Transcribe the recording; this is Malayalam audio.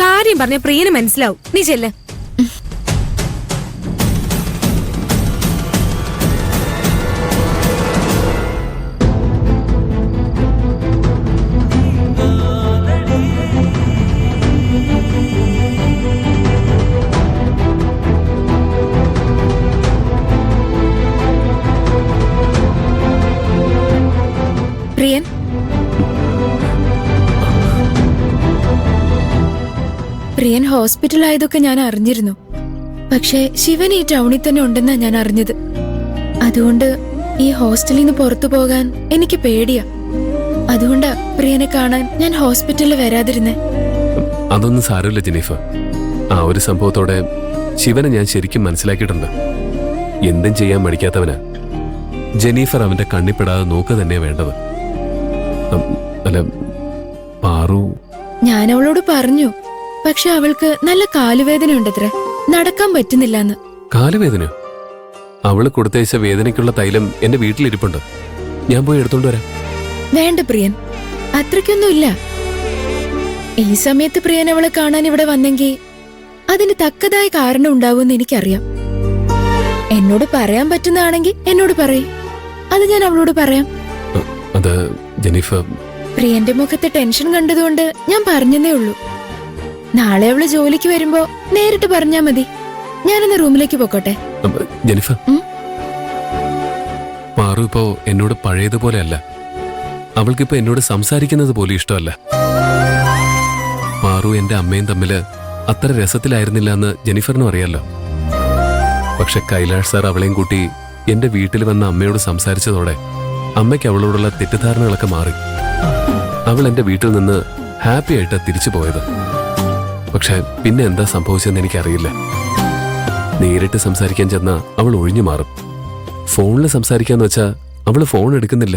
കാര്യം പറഞ്ഞ പ്രിയന് മനസ്സിലാവും. നീ ചെല്ല്. പ്രിയൻ, പ്രിയൻ ഹോസ്പിറ്റലായതൊക്കെ ഞാൻ അറിഞ്ഞിരുന്നു. പക്ഷെ ശിവൻ ഈ ടൗണിൽ തന്നെ ഉണ്ടെന്നാ ഞാൻ അറിഞ്ഞത്. അതുകൊണ്ട് ഈ ഹോസ്റ്റലിൽ നിന്ന് പുറത്തു പോകാൻ എനിക്ക് പേടിയാ. അതുകൊണ്ടാ പ്രിയനെ കാണാൻ ഞാൻ ഹോസ്പിറ്റലിൽ വരാതിരുന്നേ. അതൊന്നും സാരമില്ല ജെനീഫർ. ആ ഒരു സംഭവത്തോടെ ശിവനെ ഞാൻ ശരിക്കും മനസ്സിലാക്കിയിട്ടുണ്ട്. എന്തും ചെയ്യാൻ മടിക്കാത്തവനാ. ജെനീഫർ അവന്റെ കണ്ണിപ്പെടാതെ നോക്കുക തന്നെയാ വേണ്ടത്. അല്ല പാറു, ഞാൻ അവളോട് പറഞ്ഞു. പക്ഷെ അവൾക്ക് നല്ല കാലുവേദന ഉണ്ടത്രേ, നടക്കാൻ പറ്റുന്നില്ലെന്ന്. കാലുവേദന? അവള് കൊടുത്തയച്ച വേദനയ്ക്കുള്ള തൈലം എന്റെ വീട്ടിലിരിപ്പുണ്ട്. ഞാൻ പോയി എടുത്തോണ്ട് വരാം. വേണ്ട പ്രിയൻ, അത്രയ്ക്കൊന്നുമില്ല. ഈ സമയത്ത് പ്രിയൻ അവളെ കാണാൻ ഇവിടെ വന്നെങ്കിൽ അതിന് തക്കതായ കാരണം ഉണ്ടാവുമെന്ന് എനിക്കറിയാം. എന്നോട് പറയാൻ പറ്റുന്നതാണെങ്കിൽ എന്നോട് പറയും. അത് ഞാൻ അവളോട് പറയാം. അത് ജെനീഫർ, പ്രിയന്റെ മുഖത്ത് ടെൻഷൻ കണ്ടതുകൊണ്ട് ഞാൻ പറഞ്ഞതേ ഉള്ളൂ. നാളെ അവള് ജോലിക്ക് വരുമ്പോ നേരിട്ട് പറഞ്ഞാ മതി. ഞാനിന്ന് റൂമിലേക്ക് പോക്കോട്ടെ. ജെനീഫർ, പാറു ഇപ്പോ എന്നോട് പഴയതുപോലെ അല്ല. അവൾക്കിപ്പോ എന്നോട് സംസാരിക്കുന്നത് പോലും ഇഷ്ടമല്ല. പാറു എന്റെ അമ്മയും തമ്മില് അത്ര രസത്തിലായിരുന്നില്ല എന്ന് ജെനീഫറിനും അറിയാലോ. പക്ഷെ കൈലാഷ് സാർ അവളെയും കൂട്ടി എന്റെ വീട്ടിൽ വന്ന അമ്മയോട് സംസാരിച്ചതോടെ അമ്മയ്ക്ക് അവളോടുള്ള തെറ്റിദ്ധാരണകളൊക്കെ മാറി. അവൾ എന്റെ വീട്ടിൽ നിന്ന് ഹാപ്പി ആയിട്ടാ തിരിച്ചു പോയത്. പക്ഷെ പിന്നെ എന്താ സംഭവിച്ചെന്ന് എനിക്കറിയില്ല. നേരിട്ട് സംസാരിക്കാൻ ചെന്നാ അവൾ ഒഴിഞ്ഞു മാറും. ഫോണിൽ സംസാരിക്കാന്ന് വെച്ചാ അവള് ഫോൺ എടുക്കുന്നില്ല.